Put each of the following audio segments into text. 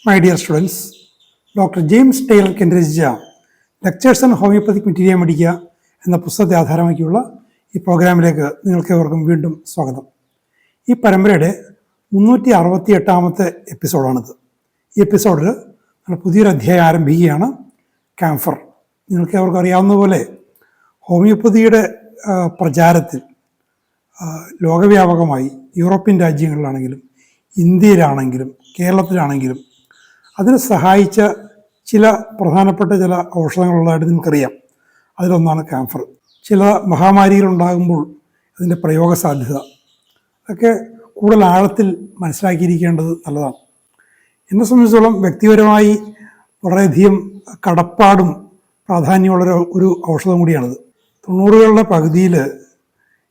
My dear students, Dr. James Tyler രചിച്ച lectures on homoeopathic materia medica എന്ന പുസ്തകത്തെ ആധാരമാക്കിയുള്ള ഈ പ്രോഗ്രാമിലേക്ക് നിങ്ങൾക്കേവർക്കും വീണ്ടും സ്വാഗതം. ഈ പരമ്പരയുടെ 368-ാമത്തെ എപ്പിസോഡാണിത്. ഈ എപ്പിസോഡിൽ നമ്മൾ പുതിയൊരു അധ്യായം ആരംഭിക്കുകയാണ്, ക്യാംഫർ. നിങ്ങൾക്കേവർക്കും അറിയാവുന്നതുപോലെ ഹോമിയോപ്പതിയുടെ പ്രചാരത്തിൽ ലോകവ്യാപകമായി യൂറോപ്യൻ രാജ്യങ്ങളിലാണെങ്കിലും ഇന്ത്യയിലാണെങ്കിലും കേരളത്തിലാണെങ്കിലും അതിനെ സഹായിച്ച ചില പ്രധാനപ്പെട്ട ചില ഔഷധങ്ങളുള്ളതായിട്ട് നിങ്ങൾക്കറിയാം. അതിലൊന്നാണ് ക്യാംഫർ. ചില മഹാമാരികളുണ്ടാകുമ്പോൾ അതിൻ്റെ പ്രയോഗ സാധ്യത ഒക്കെ കൂടുതൽ ആഴത്തിൽ മനസ്സിലാക്കിയിരിക്കേണ്ടത് നല്ലതാണ്. എന്നെ സംബന്ധിച്ചിടത്തോളം വ്യക്തിപരമായി വളരെയധികം കടപ്പാടും പ്രാധാന്യമുള്ള ഒരു ഔഷധം കൂടിയാണിത്. 90കളുടെ പകുതിയിൽ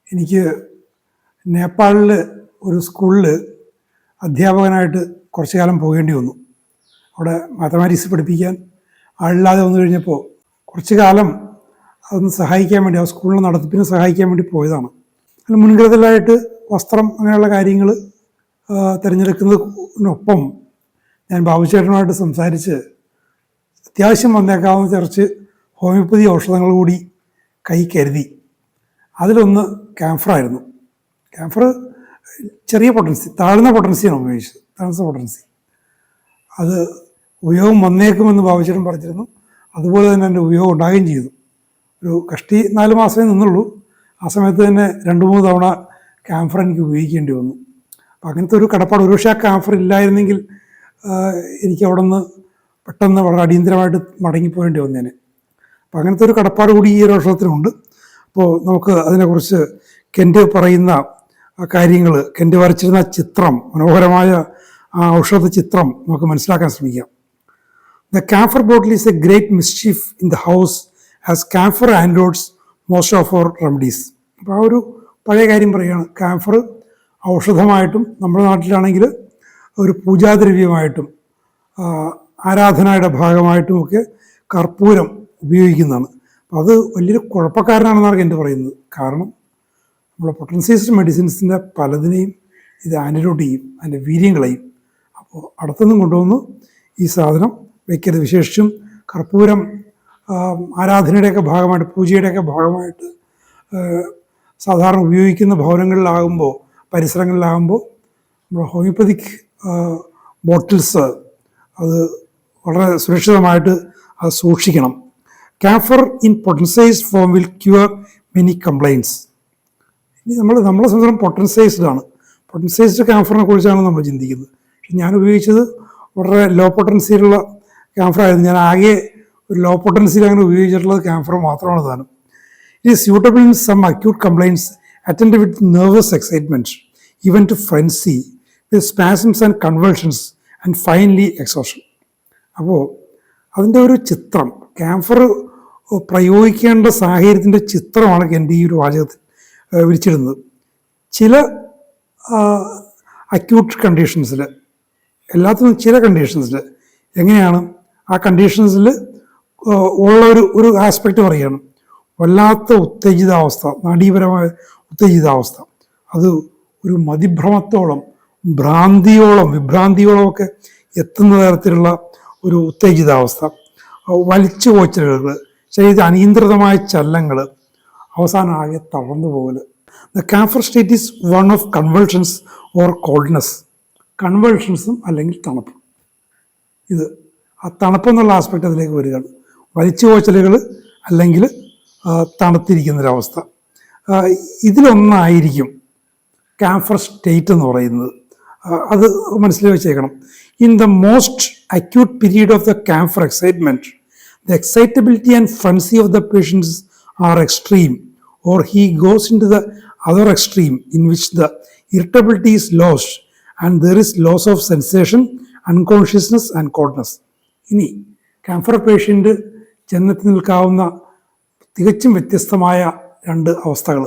എനിക്ക് നേപ്പാളിൽ ഒരു സ്കൂളിൽ അധ്യാപകനായിട്ട് കുറച്ചു കാലം പോകേണ്ടി വന്നു. അവിടെ മാത്തമാറ്റിക്സ് പഠിപ്പിക്കാൻ ആളില്ലാതെ വന്നു കഴിഞ്ഞപ്പോൾ കുറച്ചു കാലം അതൊന്ന് സഹായിക്കാൻ വേണ്ടി, ആ സ്കൂളിൻ്റെ നടത്തിപ്പിന് സഹായിക്കാൻ വേണ്ടി പോയതാണ്. അതിന് മുൻകരുതലായിട്ട് വസ്ത്രം അങ്ങനെയുള്ള കാര്യങ്ങൾ തിരഞ്ഞെടുക്കുന്നതിനൊപ്പം ഞാൻ ബാബുചേട്ടനുമായിട്ട് സംസാരിച്ച് അത്യാവശ്യം വന്നേക്കാവുന്ന കുറച്ച് ഹോമിയോപ്പതി ഔഷധങ്ങൾ കൂടി കൈ കരുതി. അതിലൊന്ന് ക്യാംഫറായിരുന്നു. ക്യാംഫർ ചെറിയ പൊട്ടൻസി, താഴ്ന്ന പൊട്ടൻസിയാണ് ഉപയോഗിച്ചത്, താഴ്ന്ന പൊട്ടൻസി. അത് ഉപയോഗം വന്നേക്കുമെന്ന് ബാബുചേട്ടൻ പറഞ്ഞിരുന്നു. അതുപോലെ തന്നെ എൻ്റെ ഉപയോഗം ഉണ്ടാകുകയും ചെയ്തു. ഒരു കഷ്ടി 4 മാസമേ നിന്നുള്ളൂ. ആ സമയത്ത് തന്നെ 2-3 തവണ ക്യാംഫർ എനിക്ക് ഉപയോഗിക്കേണ്ടി വന്നു. അപ്പം അങ്ങനത്തെ ഒരു കടപ്പാട്. ഒരുപക്ഷെ ആ ക്യാംഫർ ഇല്ലായിരുന്നെങ്കിൽ എനിക്ക് അവിടെ നിന്ന് പെട്ടെന്ന് വളരെ അടിയന്തരമായിട്ട് മടങ്ങിപ്പോകേണ്ടി വന്നേനെ. അപ്പം അങ്ങനത്തെ ഒരു കടപ്പാട് കൂടി ഈ ഒരു ഔഷധത്തിനുണ്ട്. അപ്പോൾ നമുക്ക് അതിനെക്കുറിച്ച് കെൻറ്റ് പറയുന്ന കാര്യങ്ങൾ, കെൻറ്റ് വരച്ചിരുന്ന ചിത്രം, മനോഹരമായ ആ ഔഷധ ചിത്രം നമുക്ക് മനസ്സിലാക്കാൻ ശ്രമിക്കാം. The camphor bottle is a great mischief in the house as camphor antidotes most of our remedies. അപ്പോൾ ആ ഒരു പഴയ കാര്യം പറയുകയാണ്. ക്യാംഫർ ഔഷധമായിട്ടും നമ്മുടെ നാട്ടിലാണെങ്കിൽ ഒരു പൂജാദ്രവ്യമായിട്ടും ആരാധനയുടെ ഭാഗമായിട്ടുമൊക്കെ കർപ്പൂരം ഉപയോഗിക്കുന്നതാണ്. അപ്പോൾ അത് വലിയൊരു കുഴപ്പക്കാരനാണെന്നാണ് എൻ്റെ പറയുന്നത്. കാരണം നമ്മുടെ പൊട്ടൻസൈസ്ഡ് മെഡിസിൻസിൻ്റെ പലതിനെയും ഇത് ആൻറ്റിഡോട്ട് ചെയ്യും, അതിൻ്റെ വീര്യം കളയും. അപ്പോൾ അടുത്തൊന്നും കൊണ്ടുവന്ന് ഈ സാധനം വയ്ക്കരുത്. വിശേഷിച്ചും കർപ്പൂരം ആരാധനയുടെയൊക്കെ ഭാഗമായിട്ട്, പൂജയുടെയൊക്കെ ഭാഗമായിട്ട് സാധാരണ ഉപയോഗിക്കുന്ന ഭവനങ്ങളിലാകുമ്പോൾ, പരിസരങ്ങളിലാകുമ്പോൾ നമ്മുടെ ഹോമിയോപ്പതിക് ബോട്ടിൽസ് അത് വളരെ സുരക്ഷിതമായിട്ട് അത് സൂക്ഷിക്കണം. Camphor in potentised form will cure many complaints. ഇനി നമ്മളെ സംബന്ധിച്ചിടത്തോളം പൊട്ടൻസൈസ്ഡ് ആണ്. പൊട്ടൻസൈസ്ഡ് ക്യാംഫറിനെ കുറിച്ചാണ് നമ്മൾ ചിന്തിക്കുന്നത്. പക്ഷെ ഞാൻ ഉപയോഗിച്ചത് വളരെ ലോ പൊട്ടൻസിയിലുള്ള ക്യാംഫറായിരുന്നു. ഞാൻ ആകെ ഒരു ലോ പൊട്ടൻസിയിൽ അങ്ങനെ ഉപയോഗിച്ചിട്ടുള്ളത് ക്യാംഫർ മാത്രമാണ് താനും. It is suitable in some acute complaints attend with nervous excitement even to frenzy with spasms and convulsions and finally exhaustion. അപ്പോൾ അതിൻ്റെ ഒരു ചിത്രം, ക്യാംഫർ പ്രയോഗിക്കേണ്ട സാഹചര്യത്തിൻ്റെ ചിത്രമാണ് എൻ്റെ ഈ ഒരു വാചകത്തിൽ വിരിച്ചിടുന്നത്. ചില അക്യൂട്ട് കണ്ടീഷൻസിൽ, എല്ലാത്തിനും ചില കണ്ടീഷൻസിൽ എങ്ങനെയാണ് ആ കണ്ടീഷൻസിൽ ഉള്ള ഒരു ആസ്പെക്റ്റ് പറയുകയാണ്. വല്ലാത്ത ഉത്തേജിതാവസ്ഥ, നാഡീപരമായ ഉത്തേജിതാവസ്ഥ, അത് ഒരു മതിഭ്രമത്തോളം, വിഭ്രാന്തിയോളം ഒക്കെ എത്തുന്ന തരത്തിലുള്ള ഒരു ഉത്തേജിതാവസ്ഥ, വലിച്ചു കോച്ചലുകൾ, ശരീരത്തിൽ അനിയന്ത്രിതമായ ചലനങ്ങൾ, അവസാനം ആകെ തളർന്നു പോകൽ. The camphor state is one of convulsions or coldness. കൺവൾഷൻസും അല്ലെങ്കിൽ തണുപ്പ്. ഇത് ആ തണുപ്പെന്നുള്ള ആസ്പെക്റ്റ് അതിലേക്ക് വരികയാണ്. വലിച്ചു കോച്ചലുകൾ അല്ലെങ്കിൽ തണുത്തിരിക്കുന്നൊരവസ്ഥ. ഇതിലൊന്നായിരിക്കും ക്യാംഫർ സ്റ്റേറ്റ് എന്ന് പറയുന്നത്. അത് മനസ്സിൽ വെച്ചേക്കണം. In the most acute period of the camphor excitement, the excitability and frenzy of the patients are extreme, or he goes into the other extreme in which the irritability is lost and there is loss of sensation, unconsciousness and coldness. ഇനി camphor patient ചെന്നെത്തി നിൽക്കാവുന്ന തികച്ചും വ്യത്യസ്തമായ 2 അവസ്ഥകൾ.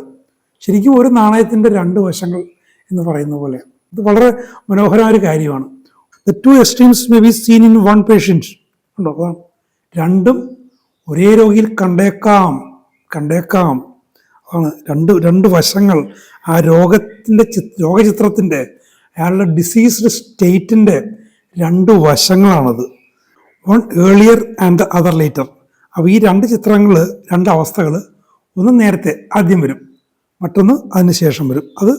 ശരിക്കും ഒരു നാണയത്തിൻ്റെ 2 വശങ്ങൾ എന്ന് പറയുന്ന പോലെ ഇത് വളരെ മനോഹരമായ ഒരു കാര്യമാണ്. The 2 extremes may be seen in one patient. ഉണ്ടോ? അതാണ് രണ്ടും ഒരേ രോഗിയിൽ കണ്ടേക്കാം. ആണ് രണ്ട് വശങ്ങൾ. ആ രോഗചിത്രത്തിൻ്റെ, അയാളുടെ ഡിസീസ്ഡ് സ്റ്റേറ്റിൻ്റെ രണ്ട് വശങ്ങളാണത്. One earlier and the other later. അപ്പോൾ ഈ രണ്ട് ചിത്രങ്ങൾ, രണ്ട് അവസ്ഥകൾ, ഒന്ന് നേരത്തെ ആദ്യം വരും, മറ്റൊന്ന് അതിന് ശേഷം വരും. അത്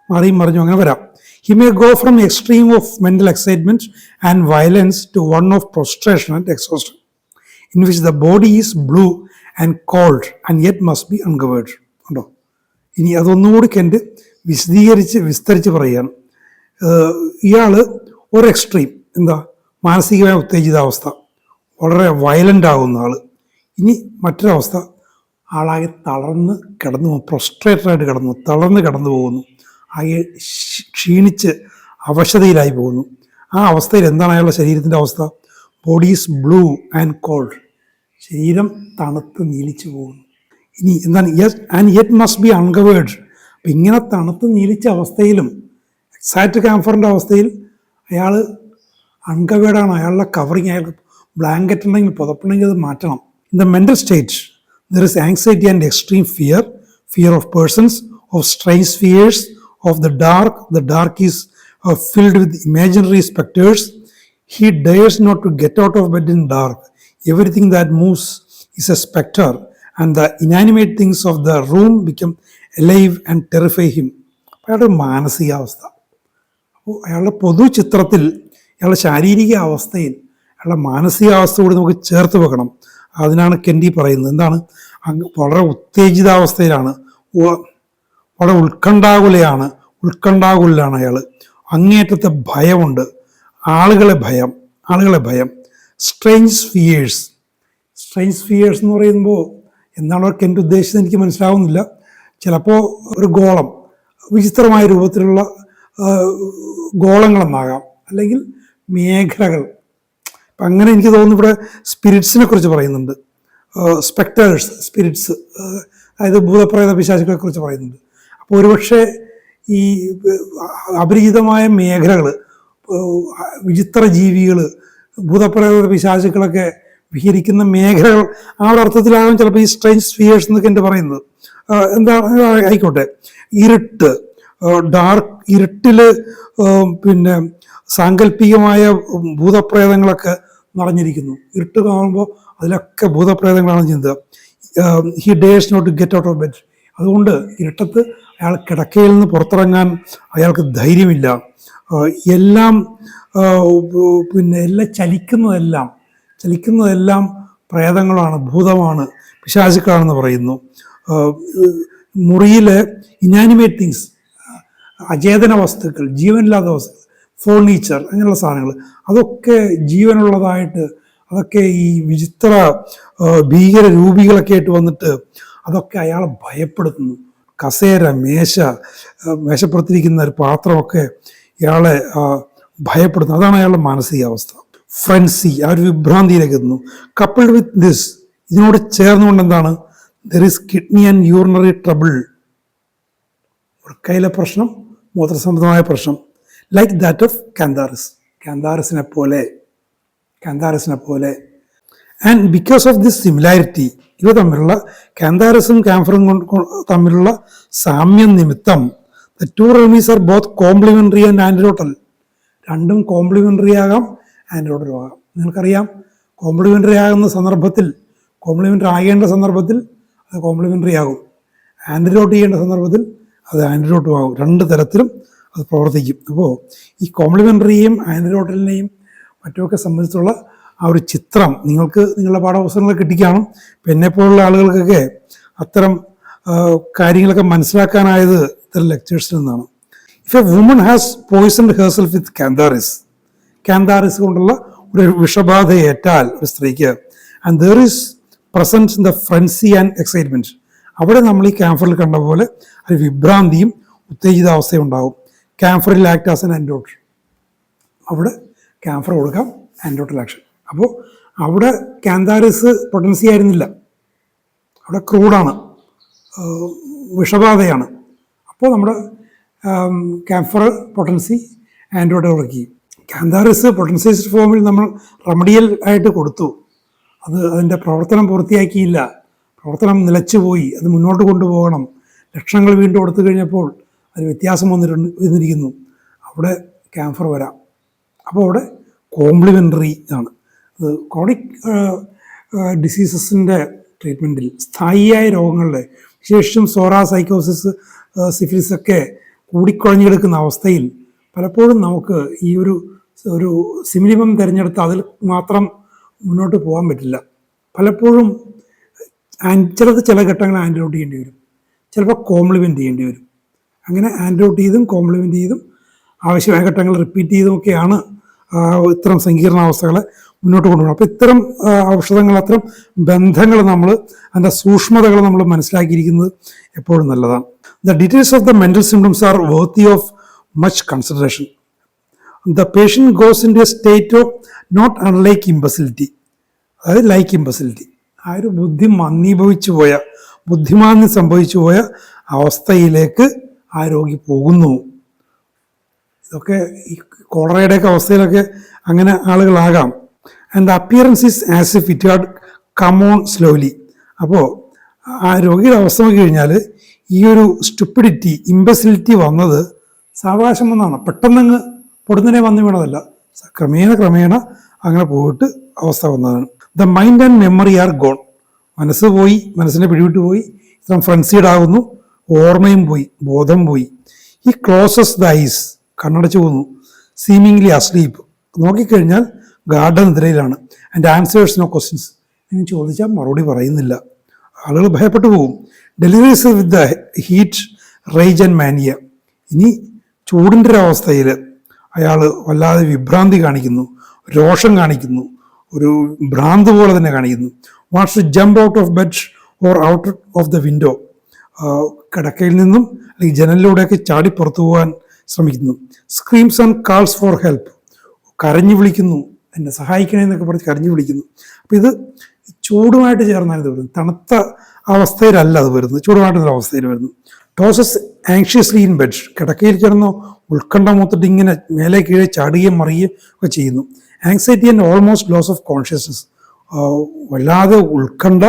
മറിയും മറിഞ്ഞും അങ്ങനെ വരാം. He may go from extreme of mental excitement and violence to one of prostration and exhaustion in which the body is blue and cold and yet must be uncovered. ഉണ്ടോ? ഇനി അതൊന്നുകൂടി കണ്ട് വിസ്തരിച്ച് പറയുകയാണ്. ഇയാൾ ഒരു എക്സ്ട്രീം, എന്താ, മാനസികമായ ഉത്തേജിതാവസ്ഥ, വളരെ വയലൻ്റ് ആകുന്ന ആൾ. ഇനി മറ്റൊരവസ്ഥ, ആളാകെ തളർന്ന് കിടന്നു പോകും, പ്രൊസ്ട്രേറ്റഡായിട്ട് കിടന്നു, തളർന്ന് കിടന്നു പോകുന്നു, ആകെ ക്ഷീണിച്ച് അവശതയിലായി പോകുന്നു. ആ അവസ്ഥയിൽ എന്താണ് അയാളുടെ ശരീരത്തിൻ്റെ അവസ്ഥ? Body is blue and called. ശരീരം തണുത്ത് നീലിച്ചു പോകുന്നു. ഇനി എന്താണ്? Yes and yet must be uncovered. അപ്പം ഇങ്ങനെ തണുത്ത് നീലിച്ച അവസ്ഥയിലും എക്സാക്റ്റ് ക്യാംഫറിൻ്റെ അവസ്ഥയിൽ അയാൾ അൺകവേർഡാണ്. അയാളുടെ കവറിങ്, അയാൾക്ക് ബ്ലാങ്കറ്റ് ഉണ്ടെങ്കിൽ, പുതപ്പുണ്ടെങ്കിൽ അത് മാറ്റണം. In the mental state there is anxiety and extreme fear of persons, of strange fears, of the dark. The dark is filled with imaginary spectres. He dares not to get out of bed in dark. Everything that moves is a spectre, and the inanimate things of the room become alive and terrify him. അയാളുടെ മാനസികാവസ്ഥ. അപ്പോൾ അയാളുടെ പൊതു ചിത്രത്തിൽ, അയാളുടെ ശാരീരിക അവസ്ഥയിൽ അയാളുടെ മാനസികാവസ്ഥ കൂടി നമുക്ക് ചേർത്ത് വെക്കണം. അതിനാണ് കെൻഡി പറയുന്നത്. എന്താണ്? വളരെ ഉത്തേജിതാവസ്ഥയിലാണ്, വളരെ ഉത്കണ്ഠാകുലാണ് അയാൾ. അങ്ങേറ്റത്തെ ഭയമുണ്ട്, ആളുകളെ ഭയം. സ്ട്രേഞ്ച് ഫിയേഴ്സ് എന്ന് പറയുമ്പോൾ എന്താണ് കെൻഡ് ഉദ്ദേശിച്ചത് എനിക്ക് മനസ്സിലാവുന്നില്ല. ചിലപ്പോൾ ഒരു ഗോളം, വിചിത്രമായ രൂപത്തിലുള്ള ഗോളങ്ങളെന്നാകാം, അല്ലെങ്കിൽ മേഖലകൾ. അപ്പം അങ്ങനെ എനിക്ക് തോന്നുന്നു ഇവിടെ സ്പിരിറ്റ്സിനെ കുറിച്ച് പറയുന്നുണ്ട്. സ്പെക്ടേഴ്സ്, സ്പിരിറ്റ്സ്, അതായത് ഭൂതപ്രേത പിശാചുക്കളെ കുറിച്ച് പറയുന്നുണ്ട്. അപ്പോൾ ഒരുപക്ഷെ ഈ അപരിചിതമായ മേഖലകൾ, വിചിത്ര ജീവികൾ, ഭൂതപ്രേത പിശാചുക്കളൊക്കെ വിഹരിക്കുന്ന മേഖലകൾ, ആ ഒരു അർത്ഥത്തിലാകും ചിലപ്പോൾ ഈ സ്ട്രേഞ്ച് സ്ഫിയേഴ്സ് എന്നൊക്കെ എൻ്റെ പറയുന്നത്. എന്താ ആയിക്കോട്ടെ. ഇരുട്ട്, ഡാർക്ക്, ഇരുട്ടിൽ പിന്നെ സാങ്കല്പികമായ ഭൂതപ്രേതങ്ങളൊക്കെ നിറഞ്ഞിരിക്കുന്നു. ഇരുട്ട് കാണുമ്പോൾ അതിലൊക്കെ ഭൂതപ്രേതങ്ങളാണ് ചിന്ത. He dares not to get out of bed. അതുകൊണ്ട് ഇരുട്ടത്ത് അയാൾ കിടക്കയിൽ നിന്ന് പുറത്തിറങ്ങാൻ അയാൾക്ക് ധൈര്യമില്ല. എല്ലാം എല്ലാം ചലിക്കുന്നതെല്ലാം പ്രേതങ്ങളാണ്, ഭൂതമാണ്, പിശാചുക്കളാണെന്ന് പറയുന്നു. മുറിയിലെ ഇനാനിമേറ്റ് തിങ്സ്, അചേതന വസ്തുക്കൾ, ജീവനില്ലാത്ത വസ്തുക്കൾ, ഫേർണിച്ചർ, അങ്ങനെയുള്ള സാധനങ്ങൾ, അതൊക്കെ ജീവനുള്ളതായിട്ട്, അതൊക്കെ ഈ വിചിത്ര ഭീകര രൂപികളൊക്കെ ആയിട്ട് വന്നിട്ട് അതൊക്കെ അയാളെ ഭയപ്പെടുത്തുന്നു. കസേര, മേശപ്പുറത്തിരിക്കുന്ന ഒരു പാത്രമൊക്കെ ഇയാളെ ഭയപ്പെടുത്തുന്നു. അതാണ് അയാളുടെ മാനസികാവസ്ഥ. ഫ്രൻസി, ആ ഒരു വിഭ്രാന്തിയിലേക്ക് എത്തുന്നു. കപ്പിൾഡ് വിത്ത് ദിസ്, ഇതിനോട് ചേർന്നുകൊണ്ട് എന്താണ്? There is kidney and urinary trouble, വൃക്കയിലെ പ്രശ്നം, മൂത്രസംബന്ധമായ പ്രശ്നം. ലൈക്ക് ദാറ്റ് ഓഫ് കാന്താറിസിനെ പോലെ. And because of this similarity, ഇവ തമ്മിലുള്ള, കാന്താറിസും ക്യാംഫറും തമ്മിലുള്ള സാമ്യം നിമിത്തം, the two remedies are both complementary and antidotal. രണ്ടും കോംപ്ലിമെൻ്ററി ആകാം, ആൻറ്റിഡോട്ടലും ആകാം. നിങ്ങൾക്കറിയാം, കോംപ്ലിമെൻ്ററി ആകുന്ന സന്ദർഭത്തിൽ, കോംപ്ലിമെൻ്ററി ആകേണ്ട സന്ദർഭത്തിൽ അത് കോംപ്ലിമെൻ്ററി ആകും, ആൻറ്റിഡോട്ട് ചെയ്യേണ്ട സന്ദർഭത്തിൽ അത് ആൻറ്റിഡോട്ടും ആകും. രണ്ട് തരത്തിലും അത് പ്രവർത്തിക്കും. അപ്പോൾ ഈ കോംപ്ലിമെൻ്ററിയെയും ആൻറ്റിഡോട്ടലിനെയും മറ്റുമൊക്കെ സംബന്ധിച്ചുള്ള ആ ഒരു ചിത്രം നിങ്ങൾക്ക് നിങ്ങളുടെ പാഠപുസ്തകങ്ങൾ കിട്ടിക്കാണും. ഇപ്പം എന്നെപ്പോലുള്ള ആളുകൾക്കൊക്കെ അത്തരം കാര്യങ്ങളൊക്കെ മനസ്സിലാക്കാനായത് ഇത്തരം ലെക്ചേഴ്സിൽ നിന്നാണ്. If a woman has poisoned herself with cantharis കൊണ്ടുള്ള ഒരു വിഷബാധ ഏറ്റാൽ ഒരു സ്ത്രീക്ക്, and there is present in the frenzy and excitement, അവിടെ നമ്മൾ ഈ ക്യാംഫറിൽ കണ്ട പോലെ ഒരു വിഭ്രാന്തിയും ഉത്തേജിതാവസ്ഥയും ഉണ്ടാകും. ക്യാംഫറിൽ ആക്ട് ആസ് എൻ ആൻറ്റിഡോട്ട്, അവിടെ ക്യാംഫർ കൊടുക്കാം, ആൻറ്റിഡോട്ടൽ ആക്ഷൻ. അപ്പോൾ അവിടെ കാന്താറിസ് പൊട്ടൻസി ആയിരുന്നില്ല, അവിടെ ക്രൂഡാണ്, വിഷബാധയാണ്. അപ്പോൾ നമ്മുടെ ക്യാംഫർ പൊട്ടൻസി ആൻറ്റിഡോട്ട് കൊടുക്കുകയും, കാന്താറിസ് പൊട്ടൻസൈസ്ഡ് ഫോമിൽ നമ്മൾ റെമഡിയൽ ആയിട്ട് കൊടുത്തു, അതിൻ്റെ പ്രവർത്തനം പൂർത്തിയാക്കിയില്ല, പ്രവർത്തനം നിലച്ചുപോയി, അത് മുന്നോട്ട് കൊണ്ടുപോകണം, ലക്ഷങ്ങൾ വീണ്ടും കൊടുത്തു കഴിഞ്ഞപ്പോൾ അത് വ്യത്യാസം വന്നിരിക്കുന്നു, അവിടെ ക്യാംഫർ വരാം. അപ്പോൾ അവിടെ കോംപ്ലിമെൻ്ററി ആണ്. അത് ക്രോണിക് ഡിസീസസിൻ്റെ ട്രീറ്റ്മെൻറ്റിൽ സ്ഥായിയായ രോഗങ്ങളുടെ, വിശേഷിച്ചും സൈക്കോസിസ്, സിഫിലിസ് ഒക്കെ കൂടിക്കുഴഞ്ഞു കിടക്കുന്ന അവസ്ഥയിൽ പലപ്പോഴും നമുക്ക് ഈ ഒരു സിമിലിമം തിരഞ്ഞെടുത്ത് അതിൽ മാത്രം മുന്നോട്ട് പോകാൻ പറ്റില്ല. പലപ്പോഴും ചില ഘട്ടങ്ങൾ ആൻറ്റിഡോട്ട് ചെയ്യേണ്ടി വരും, ചിലപ്പോൾ കോംപ്ലിമെൻ്റ് ചെയ്യേണ്ടി വരും. അങ്ങനെ ആൻറ്റിഡോട്ട് ചെയ്തും കോംപ്ലിമെൻ്റ് ചെയ്തും ആവശ്യമായ ഘട്ടങ്ങൾ റിപ്പീറ്റ് ചെയ്തുമൊക്കെയാണ് ഇത്തരം സങ്കീർണാവസ്ഥകളെ മുന്നോട്ട് കൊണ്ടുപോകണം. അപ്പോൾ ഇത്തരം ഔഷധങ്ങൾ, അത്തരം ബന്ധങ്ങൾ അതിൻ്റെ സൂക്ഷ്മതകൾ നമ്മൾ മനസ്സിലാക്കിയിരിക്കുന്നത് എപ്പോഴും നല്ലതാണ്. The details of the mental symptoms are worthy of much consideration. The patient goes into a state of not unlike imbecility, അതായത് ലൈക്ക് ഇമ്പസിലിറ്റി, ആ ഒരു ബുദ്ധിമാന്യം സംഭവിച്ചു പോയ അവസ്ഥയിലേക്ക് ആ രോഗി പോകുന്നു. ഇതൊക്കെ ഈ കോളറയുടെയൊക്കെ അവസ്ഥയിലൊക്കെ അങ്ങനെ ആളുകളാകാം. And the appearance is as if it had come on slowly. അപ്പോൾ ആ രോഗിയുടെ അവസ്ഥ നോക്കി കഴിഞ്ഞാൽ ഈ ഒരു സ്റ്റുപ്പിഡിറ്റി, ഇമ്പസിലിറ്റി വന്നത് സാവകാശം വന്നതാണ്. പെട്ടെന്നങ്ങ് പൊടുന്നനെ വന്നു വീണതല്ല, ക്രമേണ അങ്ങനെ പോയിട്ട് അവസ്ഥ വന്നതാണ്. The mind and memory are gone. മനസ്സിനെ പിടിവിട്ട് പോയി, ഇത്രയും ഫ്രൻസീഡ് ആകുന്നു, ഓർമ്മയും പോയി, ബോധം പോയി. ഈ ക്ലോസസ് ദ ഐസ്, കണ്ണടച്ചു പോകുന്നു. സീമിംഗ്ലി അസ്ലീപ്പ്, നോക്കിക്കഴിഞ്ഞാൽ ഗാർഡനിദ്രയിലാണ്. ആൻഡ് ആൻസേഴ്സ് നോ ക്വസ്റ്റ്യൻസ്, ഇനി ചോദിച്ചാൽ മറുപടി പറയുന്നില്ല. ആളുകൾ ഭയപ്പെട്ടു പോകും. Deliveries with the heat, rage and mania. ഇനി ചൂടിൻ്റെ ഒരു അവസ്ഥയിൽ അയാൾ വല്ലാതെ വിഭ്രാന്തി കാണിക്കുന്നു, രോഷം കാണിക്കുന്നു, ഒരു ഭ്രാന്ത് പോലെ തന്നെ കാണിക്കുന്നു. Wants to jump out of bed or out of the window. കിടക്കയിൽ നിന്നും അല്ലെങ്കിൽ ജനലിലൂടെയൊക്കെ ചാടി പുറത്തു പോകാൻ ശ്രമിക്കുന്നു. Screams and calls for help, കരഞ്ഞു വിളിക്കുന്നു, എന്നെ സഹായിക്കണേ എന്നൊക്കെ പറഞ്ഞ് കരഞ്ഞു വിളിക്കുന്നു. അപ്പോൾ ഇത് ചൂടുമായിട്ട് ചേർന്നാണ് ഇത് വരുന്നത്, തണുത്ത അവസ്ഥയിലല്ല അത് വരുന്നത്, ചൂടുമായിട്ടുള്ള അവസ്ഥയിൽ വരുന്നു. ടോസസ് ആങ്ഷ്യസ്ലി ഇൻ ബെഡ്, കിടക്കയിൽ കിടന്നോ ഉത്കണ്ഠ മൂത്തിട്ട് ഇങ്ങനെ മേലെ കീഴെ ചാടുകയും മറിയുകയും ഒക്കെ ചെയ്യുന്നു. Anxiety and almost loss of consciousness, വല്ലാതെ ഉത്കണ്ഠ,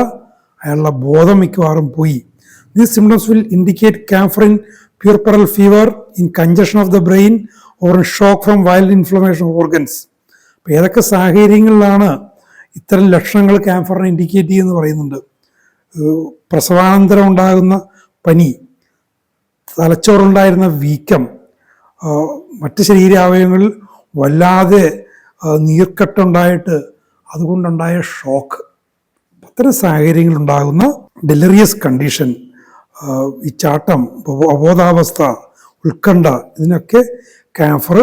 അയാളുടെ ബോധം മിക്കവാറും പോയി. These symptoms will indicate camphor in puerperal fever, in congestion of the brain, or in shock from violent inflammation of organs. അപ്പോൾ ഏതൊക്കെ സാഹചര്യങ്ങളിലാണ് ഇത്തരം ലക്ഷണങ്ങൾ ക്യാൻസറിനെ ഇൻഡിക്കേറ്റ് ചെയ്യുമെന്ന് പറയുന്നുണ്ട്. പ്രസവാനന്തരം ഉണ്ടാകുന്ന പനി, തലച്ചോറുണ്ടായിരുന്ന വീക്കം, മറ്റ് ശരീരാവയവങ്ങളിൽ വല്ലാതെ നീർക്കെട്ടുണ്ടായിട്ട് അതുകൊണ്ടുണ്ടായ ഷോക്ക്, അത്തരം സാഹചര്യങ്ങളുണ്ടാകുന്ന ഡെലിറിയസ് കണ്ടീഷൻ, ഈ ചാട്ടം, അബോധാവസ്ഥ, ഉത്കണ്ഠ, ഇതിനൊക്കെ ക്യാൻസർ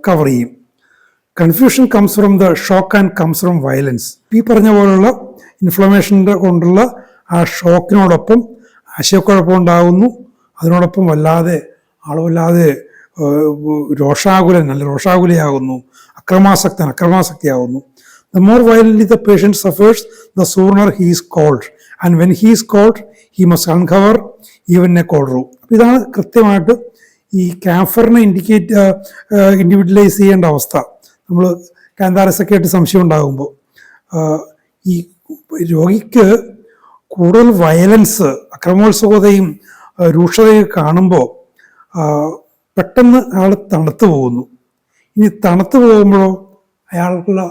കവർ ചെയ്യും. Confusion comes from the shock and comes from violence. ഈ പറഞ്ഞ പോലുള്ള ഇൻഫ്ലമേഷൻ്റെ കൊണ്ടുള്ള ആ ഷോക്കിനോടൊപ്പം ആശയക്കുഴപ്പം ഉണ്ടാകുന്നു. അതിനോടൊപ്പം വല്ലാതെ രോഷാകുലയാകുന്നു, അക്രമാസക്തിയാകുന്നു. The more violently the patient suffers, the sooner he is called. And when he is called, he must uncover even a cold room. അപ്പോൾ ഇതാണ് കൃത്യമായിട്ട് ഈ ക്യാൻസറിനെ ഇൻഡിവിജ്വലൈസ് ചെയ്യേണ്ട അവസ്ഥ. നമ്മൾ കാന്താരസൊക്കെ ആയിട്ട് സംശയം ഉണ്ടാകുമ്പോൾ ഈ രോഗിക്ക് കൂടുതൽ വയലൻസ്, അക്രമോത്സുകതയും രൂക്ഷതയും കാണുമ്പോൾ പെട്ടെന്ന് അയാൾ തണുത്തു പോകുന്നു. ഇനി തണുത്തു പോകുമ്പോഴോ അയാൾക്കുള്ള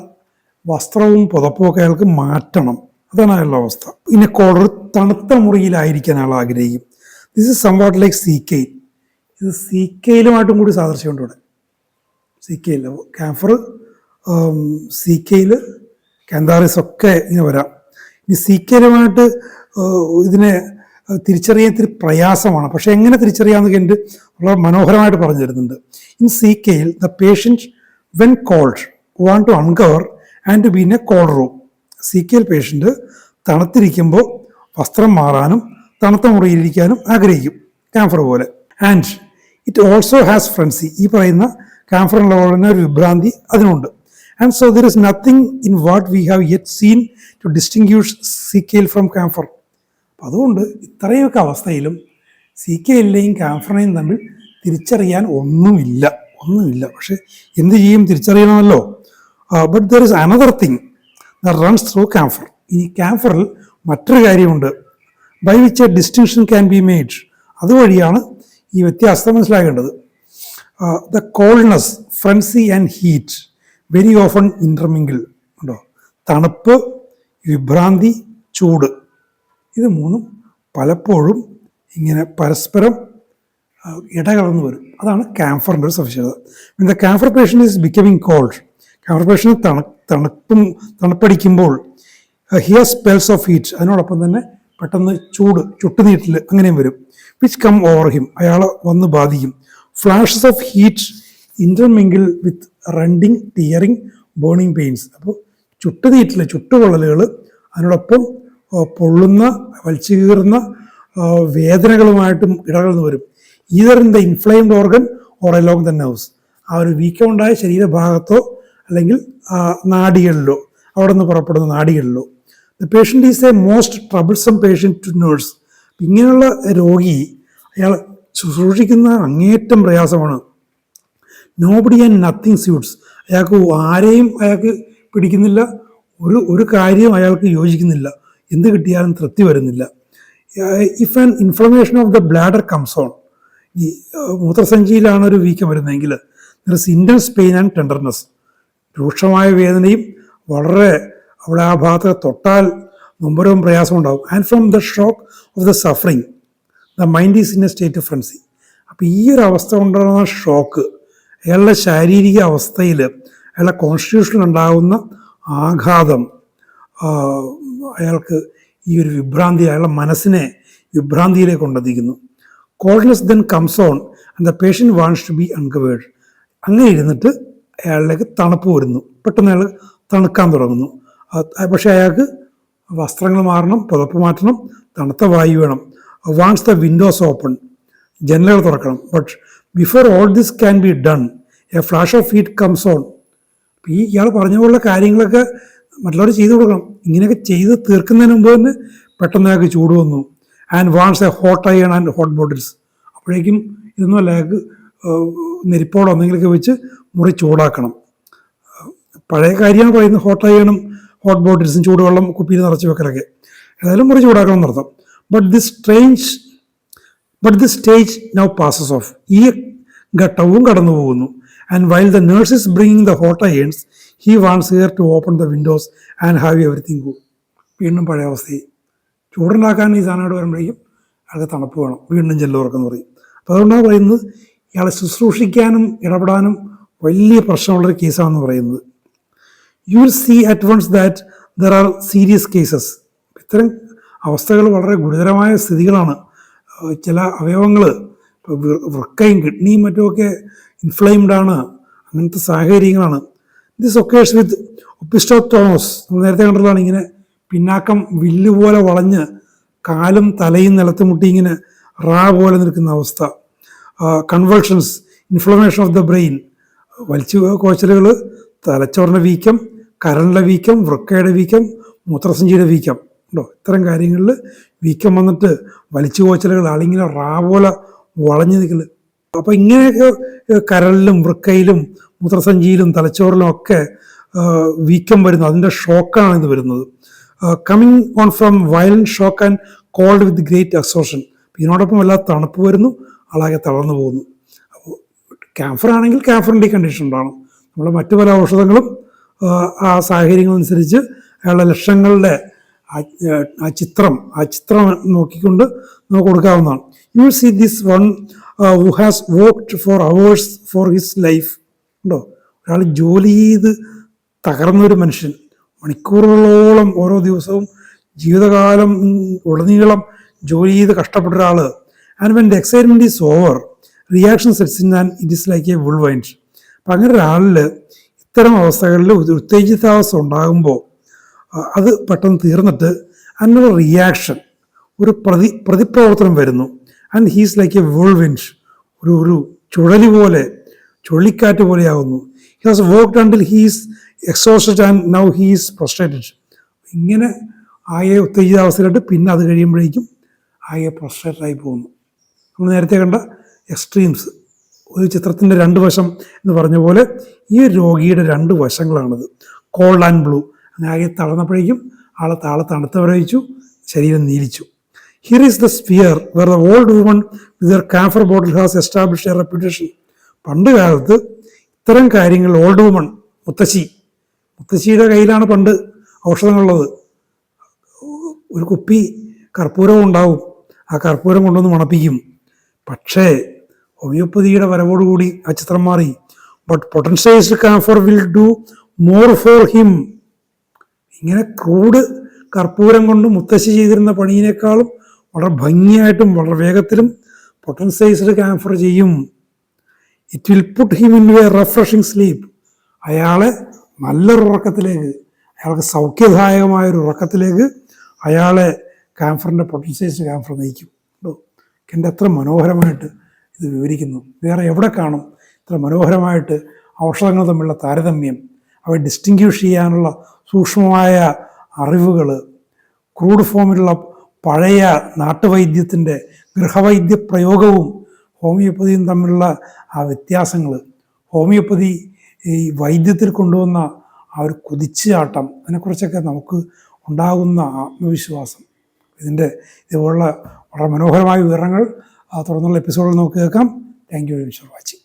വസ്ത്രവും പുതപ്പും ഒക്കെ അയാൾക്ക് മാറ്റണം. അതാണ് അയാളുടെ അവസ്ഥ. പിന്നെ കോളർ, തണുത്ത മുറിയിലായിരിക്കാൻ അയാൾ ആഗ്രഹിക്കും. This is somewhat like CK. ഇത് CKയിലുമായിട്ടും കൂടി സാദൃശ്യമുണ്ട്. ഇവിടെ CKയിൽ ക്യാൻസർ, CKയിൽ കാന്താറിസ് ഒക്കെ ഇങ്ങനെ വരാം. ഇനി CKയിലുമായിട്ട് ഇതിനെ തിരിച്ചറിയാൻ ഇത്തിരി പ്രയാസമാണ്. പക്ഷെ എങ്ങനെ തിരിച്ചറിയാമെന്ന് കണ്ട് വളരെ മനോഹരമായിട്ട് പറഞ്ഞു തരുന്നുണ്ട്. ഇൻ CKയിൽ the patient when cold want to uncover and to be in a cold room. CKയിൽ പേഷ്യൻ്റ് തണുത്തിരിക്കുമ്പോൾ വസ്ത്രം മാറാനും തണുത്ത മുറിയിലിരിക്കാനും ആഗ്രഹിക്കും, ക്യാൻസർ പോലെ. And it also has frenzy. ഈ പറയുന്ന ക്യാൻസറിനുള്ള പോലെ തന്നെ ഒരു വിഭ്രാന്തി അതിനുണ്ട്. And so there is nothing in what we have yet seen to distinguish CKയിൽ ഫ്രം ക്യാൻസർ. അപ്പം അതുകൊണ്ട് ഇത്രയൊക്കെ അവസ്ഥയിലും CKയിലെയും ക്യാൻസറിനെയും തമ്മിൽ തിരിച്ചറിയാൻ ഒന്നുമില്ല. പക്ഷെ എന്ത് ചെയ്യും, തിരിച്ചറിയണമല്ലോ. But there is another thing that runs through cancer. ഈ ക്യാൻസറിൽ മറ്റൊരു കാര്യമുണ്ട്, by which a distinction can be made. അതുവഴിയാണ് ഈ വ്യത്യാസം മനസ്സിലാക്കേണ്ടത്. The coldness, frenzy and heat very often intermingle ഉണ്ടോ. തണുപ്പ്, വിഭ്രാന്തി, ചൂട്, ഇത് മൂന്നും പലപ്പോഴും ഇങ്ങനെ പരസ്പരം ഇടകലർന്നു വരും. അതാണ് ക്യാംഫറിൻ്റെ ഒരു സവിശേഷത. The camphor patient is becoming cold. Camphor patient തണുപ്പടിക്കുമ്പോൾ ഹിയർ സ്പെൽസ് ഓഫ് ഹീറ്റ്, അതിനോടൊപ്പം തന്നെ പെട്ടെന്ന് ചുട്ടുനീട്ടൽ അങ്ങനെയും വരും. വിച്ച് കം ഓവർ ഹിം, അയാളെ വന്ന് ബാധിക്കും. Flashes of heat intermingle with rending, tearing, burning pains. അപ്പോൾ ചുട്ടുപൊള്ളലുകൾ അതിനോടൊപ്പം പൊള്ളുന്ന, വലിച്ചു കീറുന്ന വേദനകളുമായിട്ടും ഇടകലർന്ന് വരും. Either in the inflamed organ or along the nerves. ആ ഒരു വീക്കമുണ്ടായ ശരീരഭാഗത്തോ അല്ലെങ്കിൽ നാഡികളിലോ, അവിടെ നിന്ന് പുറപ്പെടുന്ന നാഡികളിലോ. The patient is a most troublesome patient to nurse. ഇങ്ങനെയുള്ള രോഗി അയാൾ ശുശ്രൂഷിക്കുന്ന അങ്ങേയറ്റം പ്രയാസമാണ്. Nobody and nothing suits. ആരെയും അയാൾക്ക് പിടിക്കുന്നില്ല, ഒരു കാര്യം അയാൾക്ക് യോജിക്കുന്നില്ല, എന്ത് കിട്ടിയാലും തൃപ്തി വരുന്നില്ല. If an inflammation of the bladder comes on, ഈ മൂത്രസഞ്ചിയിലാണ് ഒരു വീക്കം വരുന്നതെങ്കിൽ there is intense pain and tenderness. രൂക്ഷമായ വേദനയും വളരെ അവിടെ ആ ഭാഗത്ത് തൊട്ടാൽ നൊമ്പരവും പ്രയാസവും ഉണ്ടാകും. And from the shock of the suffering the mind is in a state of frenzy. അപ്പോൾ ഈ ഒരു അവസ്ഥ കൊണ്ടുള്ള ഷോക്ക്, അയാളുടെ ശാരീരിക അവസ്ഥയിൽ, അയാളുടെ കോൺസ്റ്റിറ്റ്യൂഷനിൽ ഉണ്ടാകുന്ന ആഘാതം അയാൾക്ക് ഈ ഒരു വിഭ്രാന്തി, അയാളുടെ മനസ്സിനെ വിഭ്രാന്തിയിലേക്ക് കൊണ്ടെത്തിക്കുന്നു. Coldness then comes on and the patient wants to be uncovered. അങ്ങനെ ഇരുന്നിട്ട് അയാളിലേക്ക് തണുപ്പ് വരുന്നു, പെട്ടെന്ന് അയാൾ തണുക്കാൻ തുടങ്ങുന്നു. പക്ഷേ അയാൾക്ക് വസ്ത്രങ്ങൾ മാറണം, പുതപ്പ് മാറ്റണം, തണുത്ത വായു വേണം. വാണ്ട്സ് ദ വിൻഡോസ് ഓപ്പൺ, ജനലുകൾ തുറക്കണം. But before all this can be done A flash of heat comes on. ഇയാൾ പറഞ്ഞ പോലുള്ള കാര്യങ്ങളൊക്കെ മറ്റുള്ളവർ ചെയ്തു കൊടുക്കണം. ഇങ്ങനെയൊക്കെ ചെയ്ത് തീർക്കുന്നതിന് മുമ്പ് തന്നെ പെട്ടെന്ന് അയാൾക്ക് ചൂട് വന്നു. And wants A hot iron and hot bottles. അപ്പോഴേക്കും ഇതൊന്നുമല്ല, അയാൾക്ക് നെരിപ്പോടോ എന്തെങ്കിലുമൊക്കെ വെച്ച് മുറി ചൂടാക്കണം. പഴയ കാര്യമാണ് പറയുന്നത്, ഹോട്ട് അയണും ഹോട്ട് ബോട്ടിൽസും ചൂടുവെള്ളം കുപ്പിയിൽ നിറച്ച് വെക്കലൊക്കെ. ഏതായാലും മുറി ചൂടാക്കണം എന്നർത്ഥം. But this stage now passes off. ഈ ഘട്ടവും കടന്നു പോകുന്നു. And while the nurse is bringing the hot irons he wants here to open the windows and have everything good. വീണ്ടും പഴയ അവസ്ഥയിൽ ചൂടുണ്ടാക്കാൻ ഈ സാധനമായിട്ട് വരുമ്പോഴേക്കും അയാൾക്ക് തണുപ്പ് വേണം, വീണ്ടും ജെല്ല് തുറക്കെന്ന് പറയും. അപ്പോൾ അതുകൊണ്ടാണ് പറയുന്നത് ഇയാളെ ശുശ്രൂഷിക്കാനും ഇടപെടാനും വലിയ പ്രശ്നമുള്ളൊരു കേസാണെന്ന് പറയുന്നത്. You will see at once that there are serious cases. ഇത്തരം അവസ്ഥകൾ വളരെ ഗുരുതരമായ സ്ഥിതികളാണ്. ചില അവയവങ്ങൾ, വൃക്കയും കിഡ്നിയും മറ്റുമൊക്കെ ഇൻഫ്ലെയിംഡ് ആണ്, അങ്ങനത്തെ സാഹചര്യങ്ങളാണ്. ദിസ് ഒക്കേഴ്സ് വിത്ത് ഒപ്പിസ്റ്റോട്ടോമോസ്. നമ്മൾ നേരത്തെ കണ്ടതാണ്, ഇങ്ങനെ പിന്നാക്കം വില്ല് പോലെ വളഞ്ഞ് കാലും തലയും നിലത്ത് മുട്ടി ഇങ്ങനെ പോലെ നിൽക്കുന്ന അവസ്ഥ. Convulsions, inflammation of the brain, വലിച്ചു കോച്ചലുകൾ, തലച്ചോറിൻ്റെ വീക്കം, കരളിൻ്റെ വീക്കം, വൃക്കയുടെ വീക്കം, മൂത്രസഞ്ചിയുടെ വീക്കം ഉണ്ടോ. ഇത്തരം കാര്യങ്ങളിൽ വീക്കം വന്നിട്ട് വലിച്ചു കോച്ചലുകൾ, ആളിങ്ങനെ പോലെ വളഞ്ഞു നിൽക്കൽ. അപ്പോൾ ഇങ്ങനെയൊക്കെ കരളിലും വൃക്കയിലും മൂത്രസഞ്ചിയിലും തലച്ചോറിലും ഒക്കെ വീക്കം വരുന്നു. അതിൻ്റെ ഷോക്കാണ് ഇത് വരുന്നത്. Coming on from violent shock and called with great exhaustion. ഇതിനോടൊപ്പം വല്ലാതെ തണുപ്പ് വരുന്നു, ആളാകെ തളർന്നു പോകുന്നു. അപ്പോൾ ക്യാൻസർ ആണെങ്കിൽ ക്യാൻസറിൻ്റെ കണ്ടീഷൻ ഉണ്ടാകണം. നമ്മൾ മറ്റു പല ഔഷധങ്ങളും ആ സാഹചര്യങ്ങളനുസരിച്ച് അയാളുടെ ലക്ഷങ്ങളുടെ ആ ചിത്രം നോക്കിക്കൊണ്ട് നമുക്ക് കൊടുക്കാവുന്നതാണ്. You will see this one who has worked for hours for his life ഉണ്ടോ. ഒരാൾ ജോലി ചെയ്ത് തകർന്നൊരു മനുഷ്യൻ, മണിക്കൂറുകളോളം ഓരോ ദിവസവും ജീവിതകാലം ഉടനീളം ജോലി ചെയ്ത് കഷ്ടപ്പെട്ട ഒരാൾ. And when the excitement is over reaction sets in and it is like a whirlwind. അപ്പം അങ്ങനെ ഒരാളിൽ ഇത്തരം അവസ്ഥകളിൽ ഉത്തേജിതാവസ്ഥ ഉണ്ടാകുമ്പോൾ അത് പെട്ടെന്ന് തീർന്നിട്ട് അതിനൊരു റിയാക്ഷൻ, ഒരു പ്രതിപ്രവർത്തനം വരുന്നു. And he's like a whirlwind, ഒരു ചുഴലിക്കാറ്റ് പോലെയാകുന്നു. He has worked until he's exhausted and now he's prostrated. ഇങ്ങനെ ആകെ ഉത്തേജിതാവസ്ഥയിലിട്ട് പിന്നെ അത് കഴിയുമ്പോഴേക്കും ആകെ പ്രൊസ്ട്രേറ്റഡായി പോകുന്നു. നമ്മൾ നേരത്തെ കണ്ട എക്സ്ട്രീംസ്, ഒരു ചിത്രത്തിൻ്റെ രണ്ട് വശം എന്ന് പറഞ്ഞ പോലെ ഈ രോഗിയുടെ രണ്ട് വശങ്ങളാണിത്. Cold and blue. അങ്ങനെ ആകെ തളർന്നപ്പോഴേക്കും താളെ തണുത്തവരയിച്ചു, ശരീരം നീലിച്ചു. Here is the sphere where the old woman with their camphor bottle has established a reputation. പണ്ട് കാലത്ത് ഇത്തരം കാര്യങ്ങൾ ഓൾഡ് വുമൺ മുത്തശ്ശിയുടെ കയ്യിലാണ് പണ്ട് ഔഷധങ്ങളുള്ളത്. ഒരു കുപ്പി കർപ്പൂരവും ഉണ്ടാവും, ആ കർപ്പൂരം കൊണ്ടൊന്ന് മണപ്പിക്കും. പക്ഷേ ഹോമിയോപ്പതിയുടെ വരവോടുകൂടി ആ ചിത്രം മാറി. But potentialized camphor will do more for him. ഇങ്ങനെ ക്രൂഡ് കർപ്പൂരം കൊണ്ട് മുത്തശ്ശി ചെയ്തിരുന്ന പണിയിനേക്കാളും വളരെ ഭംഗിയായിട്ടും വളരെ വേഗത്തിലും പൊട്ടൻഷ്യലൈസ്ഡ് കാംഫർ ചെയ്യും. It will put him in a refreshing sleep. അയാളെ നല്ലൊരു ഉറക്കത്തിലേക്ക്, അയാൾക്ക് സൗഖ്യദായകമായൊരു ഉറക്കത്തിലേക്ക് അയാളെ കാംഫറിൻ്റെ പൊട്ടൻഷ്യലൈസ്ഡ് കാംഫർ നയിക്കും. എൻ്റെ എത്ര മനോഹരമായിട്ട് ഇത് വിവരിക്കുന്നു. വേറെ എവിടെ കാണും ഇത്ര മനോഹരമായിട്ട് ഔഷധങ്ങൾ തമ്മിലുള്ള താരതമ്യം, അവ ഡിസ്റ്റിങ്ക്വിഷ് ചെയ്യാനുള്ള സൂക്ഷ്മമായ അറിവുകൾ, ക്രൂഡ് ഫോമിലുള്ള പഴയ നാട്ടുവൈദ്യത്തിൻ്റെ ഗൃഹവൈദ്യ പ്രയോഗവും ഹോമിയോപ്പതിയും തമ്മിലുള്ള ആ വ്യത്യാസങ്ങൾ, ഹോമിയോപ്പതി ഈ വൈദ്യത്തിൽ കൊണ്ടുവന്ന ആ ഒരു കുതിച്ചുചാട്ടം, അതിനെക്കുറിച്ചൊക്കെ നമുക്ക് ഉണ്ടാകുന്ന ആത്മവിശ്വാസം, ഇതുപോലുള്ള വളരെ മനോഹരമായ വിവരങ്ങൾ തുടർന്നുള്ള എപ്പിസോഡിൽ നമുക്ക് കേൾക്കാം. Thank you very much for watching.